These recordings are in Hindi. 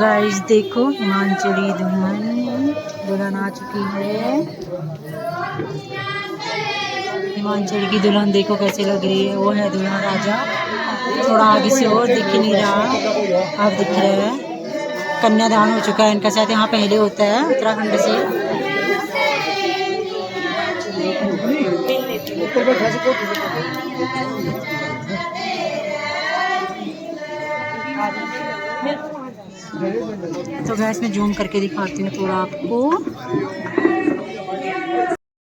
गाइस देखो हिमांचली दुल्हन आ चुकी है। हिमांचल की दुल्हन देखो कैसे लग रही है। वो है दुल्हा राजा। थोड़ा आगे से और दिख नहीं रहा, अब दिख रहा है। कन्यादान हो चुका है इनका, शायद यहाँ पहले होता है उत्तराखंड से। तो गैस में जूम करके दिखाती हूँ थोड़ा आपको।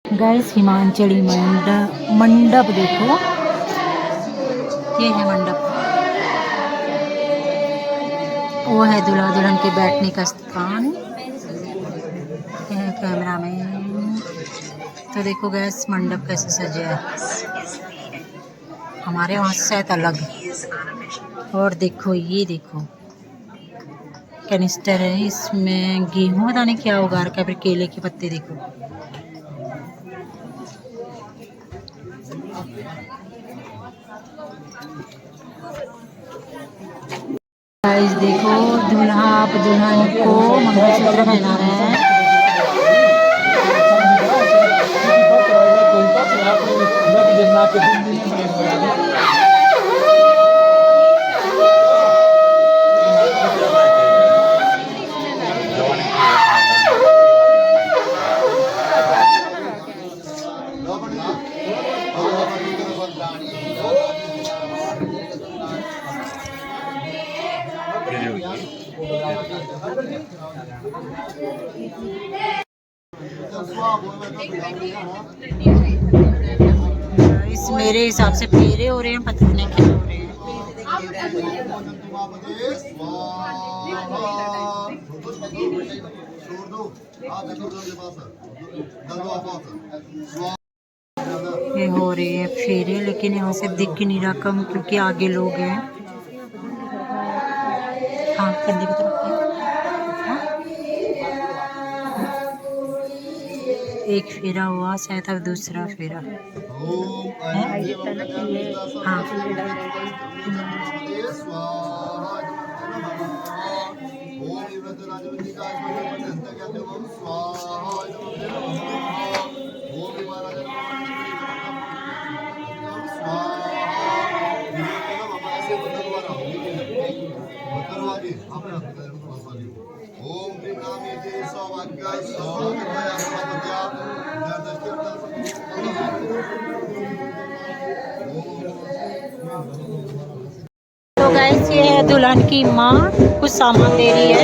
गैस हिमांचली मंडप देखो, ये है मंडप। वो है दूल्हा दुल्हन के बैठने का स्थान। ये है कैमरा मैन। तो देखो गैस मंडप कैसे सजा है, हमारे वहाँ से शायद अलग। और देखो ये देखो कैनिस्टर है, इसमें गेहूँ पता नहीं क्या उगा रखा है, फिर केले के पत्ते देखो। गाइस देखो दूल्हा आप दुल्हन को मंगलसूत्र पहना रहे हैं। इस मेरे हिसाब से फेरे हो रहे हैं, पता नहीं क्या हो रहे हैं। ये हो रही है फेरे, लेकिन यहाँ से दिख नहीं रहा कम, क्योंकि आगे लोग हैं। हाँ कंधे की तरफ एक फेरा हुआ, शायद अब दूसरा फेरा है। हाँ तो गाइस ये है दुल्हन की माँ, कुछ सामान दे रही है।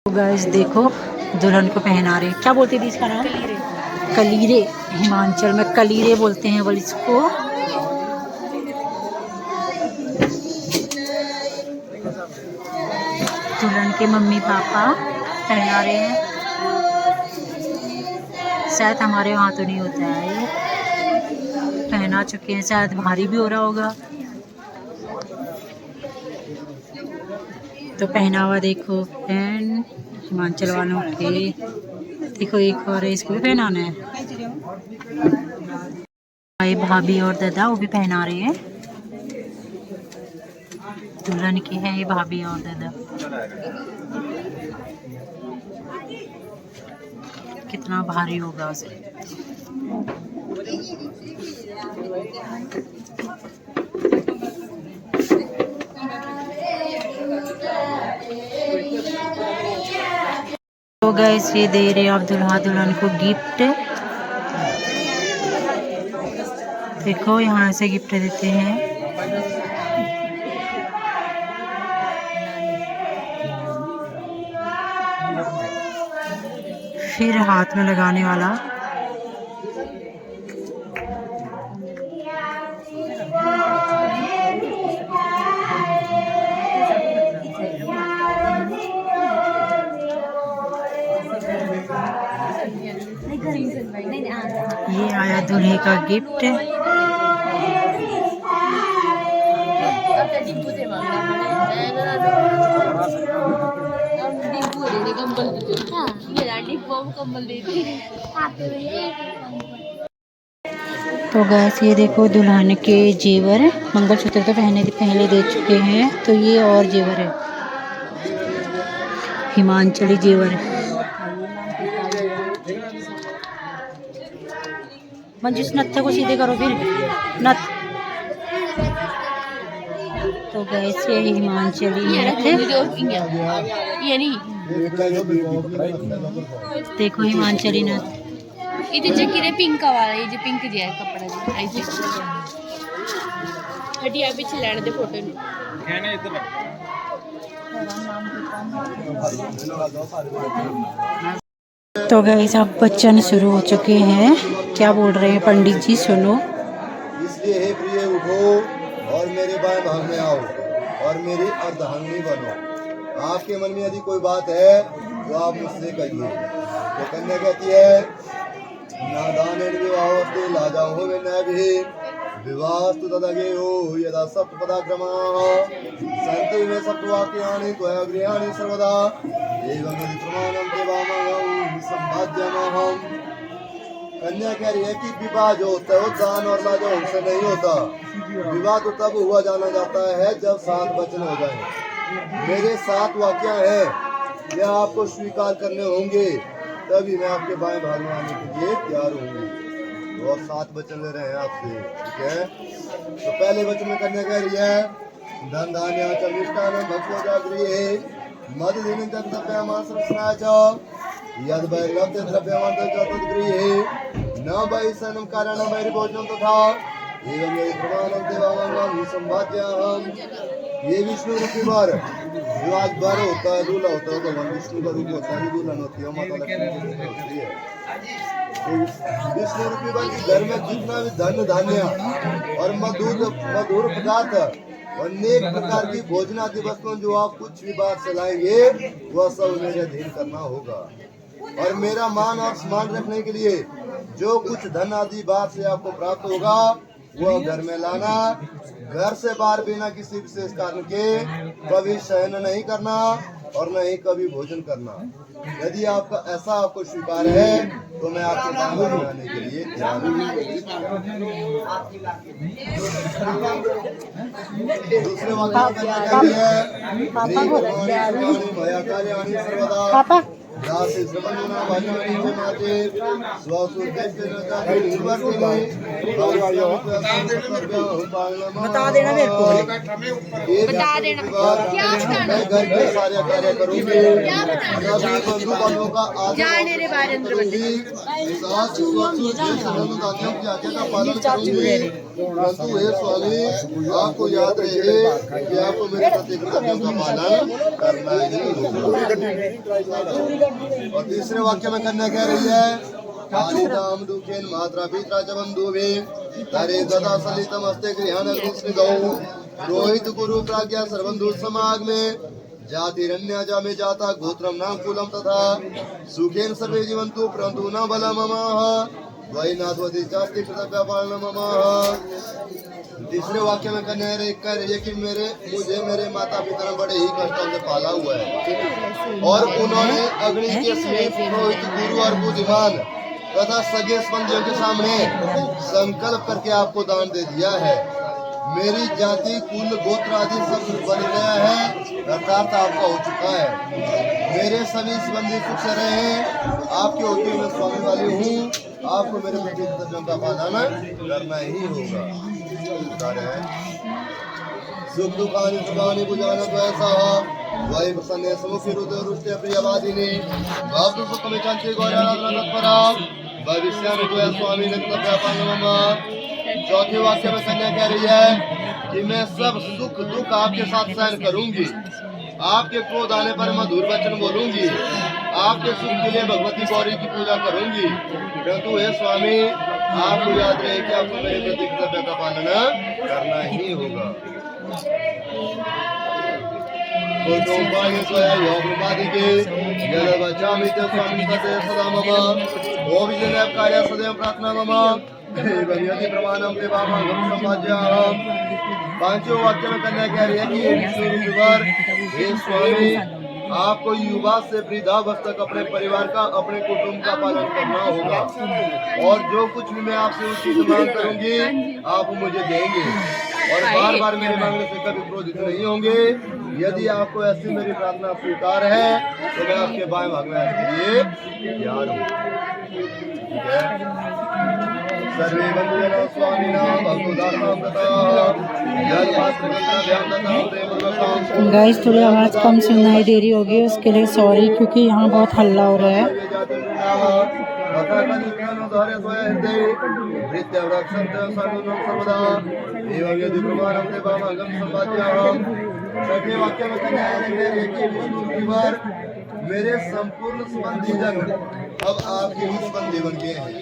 गाइस देखो दुल्हन को पहना रहे, क्या बोलते थी इसका नाम? कलीरे। हिमाचल में कलीरे बोलते हैं बोल इसको। दुल्हन के मम्मी पापा पहना रहे हैं, शायद हमारे वहाँ तो नहीं होता है, ये पहना चुके हैं, शायद भारी भी हो रहा होगा। तो पहनावा देखो एंड हिमाचल वालों के। देखो एक और है, इसको भी पहनाना है। भाई भाभी और दादा वो भी पहना रहे हैं। दुल्हन की है ये भाभी और दादा। कितना भारी होगा उसे। तो गाइस ये दे रहे आप दुल्हा दुल्हन को गिफ्ट। देखो यहाँ से गिफ्ट देते हैं। फिर हाथ में लगाने वाला। ये आया दूल्हे का गिफ्ट। तो गैस ये देखो दुल्हन के जेवर, मंगलसूत्र तो पहले दे चुके हैं, तो ये और जेवर है, हिमाचली जेवर। मंजिस नत्थे को सीधे करो फिर नथ। तो गैस ये हिमाचली नत्थे, देखो हिमाचली नथ। ఇది చెక్కిరే పింక్ కావాలి, ఇది పింక్ ది है कपड़ा जी ऐसे हटी आप पीछे लेने दे फोटो नहीं कहने इधर तो गैस अब बच्चन शुरू हो चुके हैं। क्या बोल रहे हैं पंडित जी, सुनो। इसलिए हे प्रिय उठो और मेरे बाएं भाग में आओ और मेरी अर्धांगिनी बनो। आपके मन में यदि कोई बात है तो आप मुझसे कहिए। तो कन्या कहती है नादान विवाह ला जाओ में न भी विवाहस्तु तदगे हो यदा सप्तपदाक्रमाः सन्ति में सप्तवाक्यानि त्वया गृहाणि सर्वदा एवं यदि प्रमाणं देवामहं संभाज्यमहं। कन्या कह रही है कि विवाह जो होता है वो दान और लाजा उनसे नहीं होता। विवाह तो तब हुआ जाना जाता है जब 7 वचन हो जाएं। मेरे 7 वाक्य हैं, यह आपको स्वीकार करने होंगे, तभी मैं आपके बाएं भाग में आने के लिए तैयार होंगी। तो अब 7 वचन ले रहे हैं आपसे, ठीक है। तो पहले वचन में कन्या कह रही है धन धान्य चमिष्टान भक्तो जागृहे मद दिन द्रव्यमान सरसना च यद वैलब्ध द्रव्यमान चतुर्गृहे न वैसनम कारण वैरिभोजनम तथा एवं यदि प्रमाणम देवामहं संभाज्यहं। ये विष्णु रूपी वर जो आज वर होता है, दूल्हा होता है, भगवान विष्णु का रूप होता है, दुल्हन होती है, माता लक्ष्मी की दूल्हन होती है। तो विष्णु रूपी वर के घर में जितना भी धन धान्य और मधुर पदार्थ और अनेक प्रकार की भोजन आदि वस्तुओं जो आप कुछ भी बात चलाएंगे वह सब मेरे अधीन करना होगा। और मेरा मान और सम्मान रखने के लिए जो कुछ धन आदि बात से आपको प्राप्त होगा वह घर में लाना। घर से बाहर बिना किसी विशेष कारण के कभी शयन नहीं करना और न ही कभी भोजन करना। यदि आपका ऐसा आपको स्वीकार है तो मैं आपके काम बनाने के लिए तैयार हूँ। दूसरे वाक्य बता देना मेरे को, बता देना मैं घर के सारे कार्य करूँगी, बंधु बांधवों का जाने रे बारेंद्र की आज्ञा का पालन करूँगी। परंतु हे स्वामी आपको याद रहे कि आपको मेरे प्रति कर्तव्यों का पालन करना ही होगा। और तीसरे वाक्य में कन्या कह रही है कालिदाम दुखेन मात्रा पित्रा च बंधुवे तारे गदा सलितम हस्ते गृहान अग्निस्निदौ रोहित गुरु प्राज्ञा सर्वबंधु समागमे जातिरन्या जामे जाता गोत्रम नाम कुलम तथा सुखेन सर्वे जीवन्तु परन्तु न बलममः वैनाथवती चास्ति कृतज्ञा पालन ममः। तीसरे वाक्य में कन्या कह रही है कि मुझे मेरे माता पिता ने बड़े ही कष्टों से पाला हुआ है और उन्होंने अग्नि के समीप पुरोहित गुरु और बुद्धिमान तथा सगे संबंधियों के सामने संकल्प करके आपको दान दे दिया है। मेरी जाति कुल गोत्र आदि सब बन गया है, अर्थात आपका हो चुका है। मेरे सभी संबंधी सुख से रहे, आपके होते हुए स्वामी वाली हूँ। आपको मेरे प्रति कर्तव्यों का पालन करना ही होगा। सुख दुखानी सुखानी बुझाना ऐसा वही प्रसन्न समुखी रुद्र रुष्ट प्रियवादिनी भाव सुख में कांचे गौराराधना तत्परा भविष्य में कोई स्वामी ने चौथे वाक्य में कन्या कह रही है कि मैं सब सुख दुख आपके साथ सहन करूंगी। आपके क्रोध आने पर मधुर वचन बोलूंगी। आपके सुख के लिए भगवती गौरी की पूजा करूंगी। परंतु हे स्वामी आपको याद रहे कि आपको मेरे प्रति कर्तव्य का पालन करना ही होगा। स्वामी सदा मम ओम विजय कार्य सदैव प्रार्थना मम एवं यदि प्रमाणम ते वामंगम समाज्याम। पांचों वाक्य में कन्या कह रही है कि हे विष्णु रूपवर, हे स्वामी, आपको युवा से वृद्धावस्था तक अपने परिवार का, अपने कुटुंब का पालन करना होगा और जो कुछ भी मैं आपसे उचित मांग करूंगी आप मुझे देंगे और बार बार मेरे मांगने से कभी क्रोधित नहीं होंगे। यदि आपको ऐसी मेरी प्रार्थना स्वीकार है तो मैं आपके बाएं भाग में आने के लिए तैयार हूँ। ठीक है। सर्वे बंधुजनों स्वामिना भगवदात्मा प्रताः जल पात्र गंगा ध्यान तथा प्रेम पूर्वक। गाइस थोड़ी आवाज़ कम सुनाई दे रही होगी, उसके लिए सॉरी, क्योंकि यहाँ बहुत हल्ला हो रहा है। मेरे संपूर्ण संबंधी जन अब आपके ही संबंधी बन गए हैं,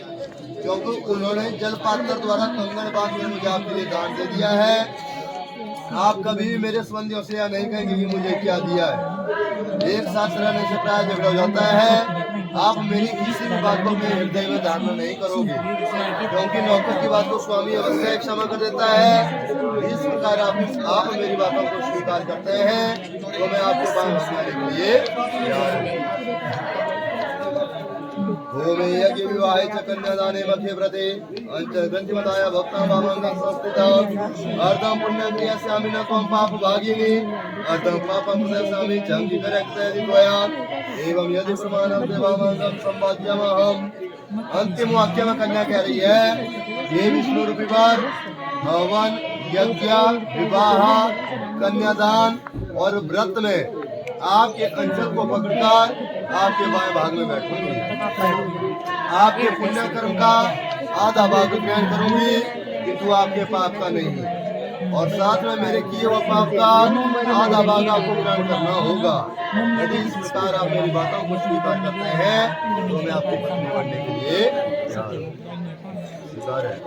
क्योंकि उन्होंने जल पात्र द्वारा कंगन बांध कर मुझे आपके लिए दान दे दिया है। आप कभी भी मेरे संबंधियों से यह नहीं कहेंगे कि मुझे क्या दिया है। एक साथ रहने से प्राय झगड़ा हो जाता है। आप मेरी किसी भी बात को अपने हृदय में धारण नहीं करोगे, क्योंकि नौकर की बात को स्वामी अवश्य क्षमा कर देता है। इस प्रकार आप मेरी बातों को स्वीकार करते हैं तो मैं आपके पास आने के लिए तैयार हूं। ओमे यज्ञ विवाहे च कन्यादाने मध्य व्रते अंच ग्रंथिमताय भक्तां वामंगं संस्कृतं अर्धं पुण्यं क्रियस्यामि न त्वं पाप भागिनी अर्धं पापं प्रदर्शयामि चंकी करक्तयदि त्वया एवं यदि प्रमाणं ते वामंगं संवाद्यमहम्। अंतिम वाक्य में कन्या कह रही है, हे विष्णु रूपी वर, हवन, यज्ञ, विवाह, कन्यादान और व्रत में आपके अंचल को पकड़कर आपके बाएं भाग में बैठूंगी। आपके पुण्य कर्म का आधा भाग ग्रहण करूंगी किंतु आपके पाप का नहीं, और साथ में मेरे किए हुए पाप का आधा भाग आपको ग्रहण करना होगा। यदि इस प्रकार आप मेरी बातों को स्वीकार करते हैं तो मैं आपको पत्नी बनने के लिए तैयार हूं। स्वीकार है।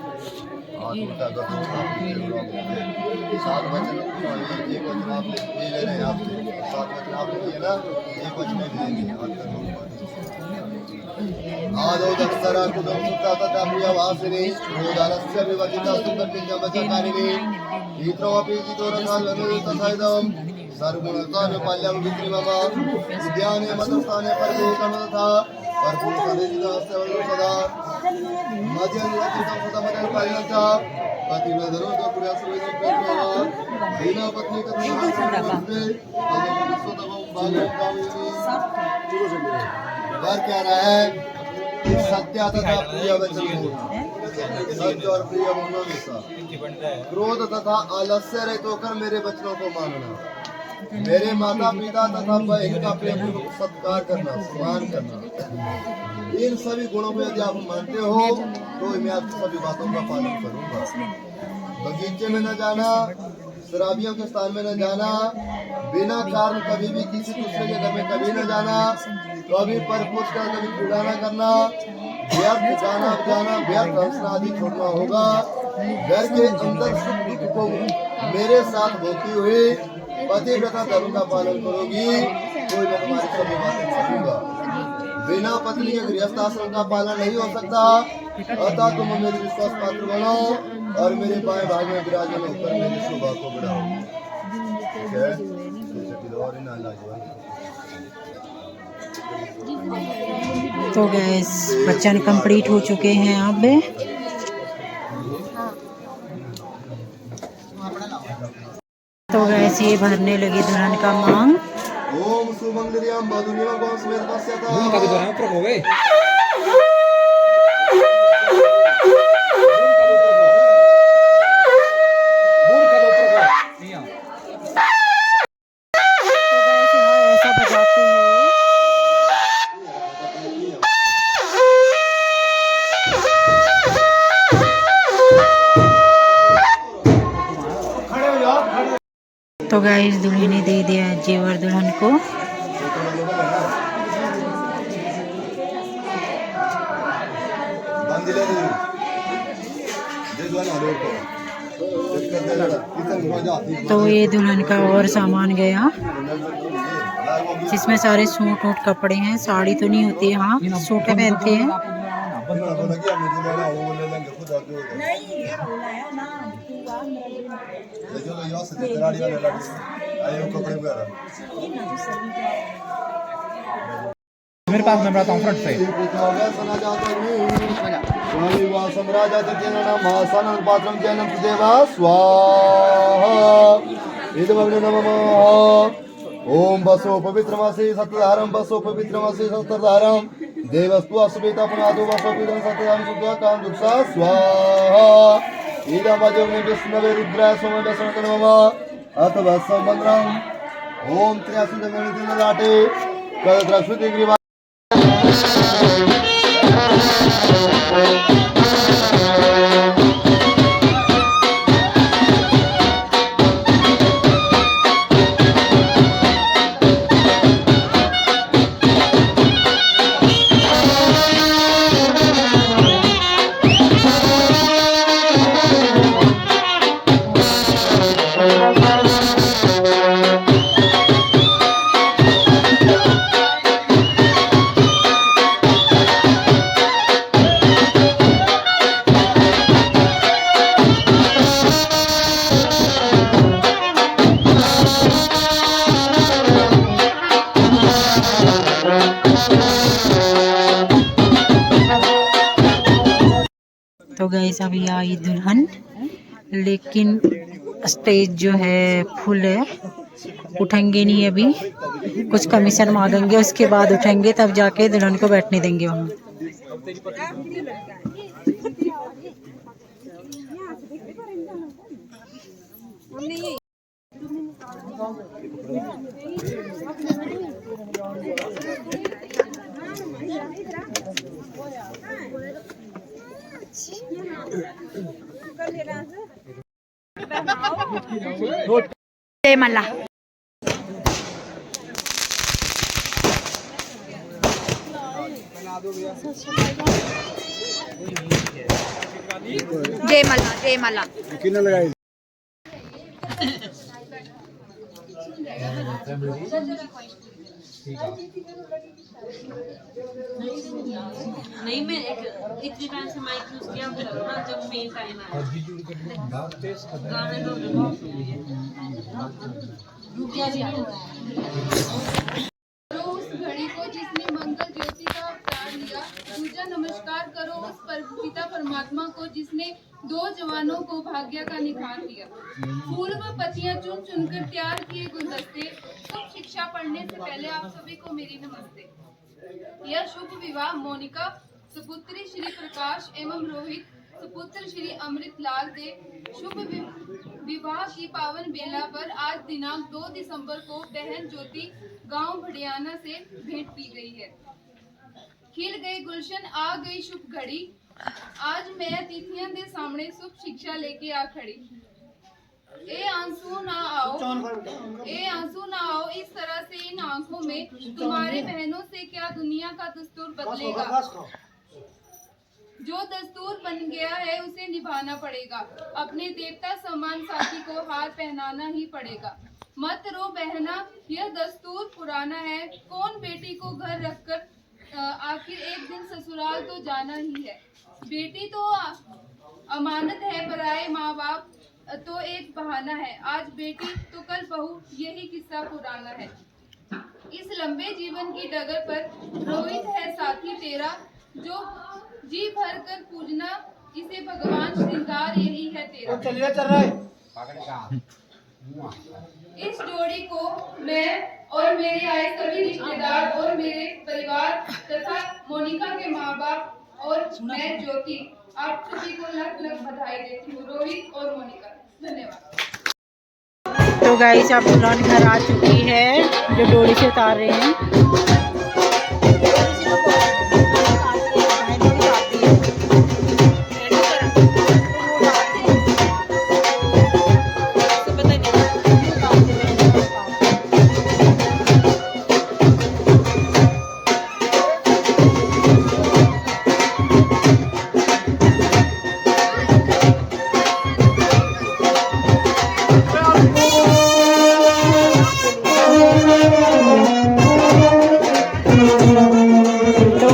सात वचन एक वचन आप ले रहे हैं, आप सात वचन आप लिए ना, एक वचन लेंगे। आदौ दक्षरा कुदम सुता तथा प्रियवासिनी रोदारस्य विवर्जिता सुंदरपिंजमचकारिणी ईत्रमपि जितोरसाल्वनु तथाइदं सर्वगुणकानुपाल्यं विक्रिमम उद्याने मधुस्थाने परभूतम तथा परभूतनिजितस्य वनु सदा मध्यनिरचितं सतमदल्पाल्यं च पतिनदरो पुरस्वैनं प्रेमः दीना पत्नी कथनास्ते वर कह रहा है सत्य तथा प्रिय वचन बोलना, सत्य और प्रिय बोलना हमेशा, क्रोध तथा आलस्य रहित होकर मेरे वचनों को मानना, मेरे माता पिता तथा बहन का प्रेमपूर्वक सत्कार करना, सम्मान करना। इन सभी गुणों को यदि आप मानते हो तो मैं आपकी सभी बातों का पालन करूंगा। बगीचे में न जाना, शराबियों के स्थान में न जाना, बिना कारण कभी भी किसी दूसरे के घर में कभी न जाना, कभी परपुरुष का कभी पीड़ा न करना, व्यर्थ गाना बजाना, व्यर्थ हंसना आदि छोड़ना होगा। घर के अंदर सुख दुख को मेरे साथ भोगती हुई पतिव्रता धर्म का पालन करोगी तो मैं तुम्हारी सभी बातें मानूंगा। बिना पत्नी के गृहस्थ आश्रम का पालन नहीं हो सकता, अतः तुम मेरे विश्वास पात्र बनो और मेरे बाएं भाग में विराजमान होकर मेरी शोभा को बढ़ाओ। ठीक है। तो गैस बच्चन कंप्लीट हो चुके हैं। अब तो गैस ये भरने लगी दुल्हन का मांग। ओम सुमंगलियम मधुनियम गो समेत पश्यता कभी तो है प्रभु वे ऐसा बजाते हैं। तो गाइस दूल्हे ने दे दिया जेवर दुल्हन को। तो ये दुल्हन का और सामान गया, जिसमें सारे सूट वूट कपड़े हैं। साड़ी तो नहीं होती, यहाँ सूट पहनते हैं। बंदा बोला कि हमें जो लेना वो ले लेंगे खुद आके हो जाएगा। नहीं ये बोला है ना ये चलो यहाँ से तराड़ी वाले लड़के आए वो कपड़े वगैरह मेरे पास मैं बताता हूँ फ्रंट से। सना जाता स्वामी वासम राजा तेना महासन पात्रम जैनम देवा स्वाहा इदमग्न नमः। ओम बसो पवित्रमासी सत्यधारम बसो पवित्रमासी सत्यधारम देवस्तु असुविता पुनादो बसो पवित्रम सत्यधारम शुद्धा काम दुक्षा स्वाहा इदम अजोग्नि विष्णवे रुद्राय सोम दशरथ नमः अथ वत्सम मंत्रम ओम त्र्यासुंदगणित लाटे कद्रश्रुति ग्रीवा तो गाइस अभी आई दुल्हन, लेकिन स्टेज जो है फुल है, उठेंगे नहीं अभी, कुछ कमीशन मांगेंगे उसके बाद उठेंगे, तब जाके दुल्हन को बैठने देंगे वहाँ। जय मल्ला। जय मल्ला जय मल्ला। कितना लगाई नहीं मैं इतनी टाइम से माइक यूज किया ना, जब मेन टाइम आया गाने उस घड़ी को जिसने मंगल ज्योति का अवतार लिया। दूजा नमस्कार करो उस पिता परमात्मा को जिसने दो जवानों को भाग्य का निखार दिया। फूल व पत्तियां चुन चुनकर तैयार किए गुलदस्ते। शुभ शिक्षा पढ़ने से पहले आप सभी को मेरी नमस्ते। यह शुभ विवाह मोनिका सुपुत्री श्री प्रकाश एवं रोहित सुपुत्र श्री अमृत लाल दे शुभ विवाह की पावन बेला पर आज दिनांक 2 दिसंबर को बहन ज्योति गांव भड़ियाना से भेंट पी गई है। खिल गई गुलशन आ गई शुभ घड़ी। आज मैं अतिथियों के सामने शुभ शिक्षा लेके आ खड़ी। ए आंसू ना आओ इस तरह से इन आंखों में तुम्हारे बहनों से क्या दुनिया का दस्तूर बदलेगा। जो दस्तूर बन गया है उसे निभाना पड़ेगा। अपने देवता समान साथी को हार पहनाना ही पड़ेगा। मत रो बहना यह दस्तूर पुराना है। कौन बेटी को घर रखकर आखिर एक दिन ससुराल तो जाना ही है। बेटी तो अमानत है, पराए माँ बाप तो एक बहाना है। आज बेटी तो कल बहू, यही किस्सा पुराना है। इस लंबे जीवन की डगर पर रोहित है साथी तेरा। जो जी भर कर पूजना इसे भगवान श्रृंगार यही है तेरा। चलिए चल रहा है। इस जोड़ी को मैं और मेरे आए सभी रिश्तेदार और मेरे परिवार तथा मोनिका के माँ बाप और मैं ज्योति आप सभी को लख लख बधाई देती हूँ। रोहित और मोनिका धन्यवाद। तो गाइस अब दुल्हन घर आ चुकी है, जो डोरी से उतार रहे हैं।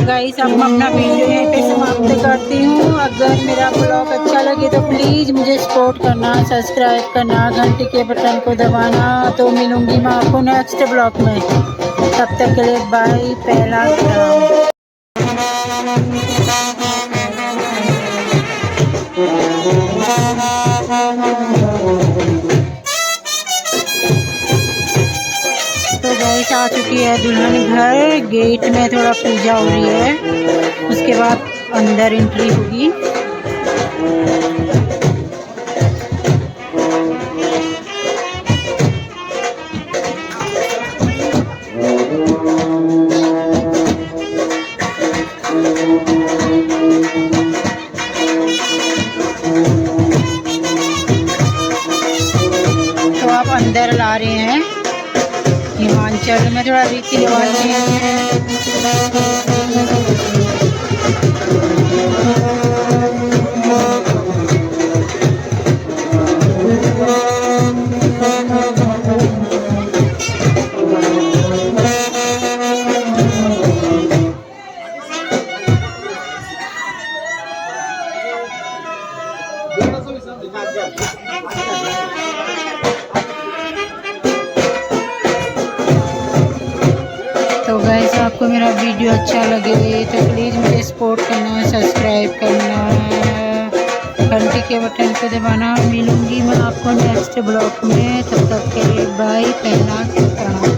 गाइस हम अपना वीडियो यहीं पे समाप्त अगर मेरा ब्लॉग अच्छा लगे तो प्लीज़ मुझे सपोर्ट करना, सब्सक्राइब करना, घंटी के बटन को दबाना। तो मिलूँगी मैं आपको नेक्स्ट ब्लॉग में, तब तक के लिए बाय, पहला सलाम। तो गाइस आ चुकी है दुल्हन घर। गेट में थोड़ा पूजा हो रही है, उसके बाद अंदर एंट्री होगी। तो आप अंदर ला रहे हैं। हिमाचल में थोड़ा रीति रिवाज है। तो गाइस आपको मेरा वीडियो अच्छा लगे तो प्लीज़ मुझे सपोर्ट करना, सब्सक्राइब करना, घंटी के बटन को दबाना। मिलूँगी मैं आपको नेक्स्ट ब्लॉग में, तब तक के लिए बाय, पहला प्रणाम।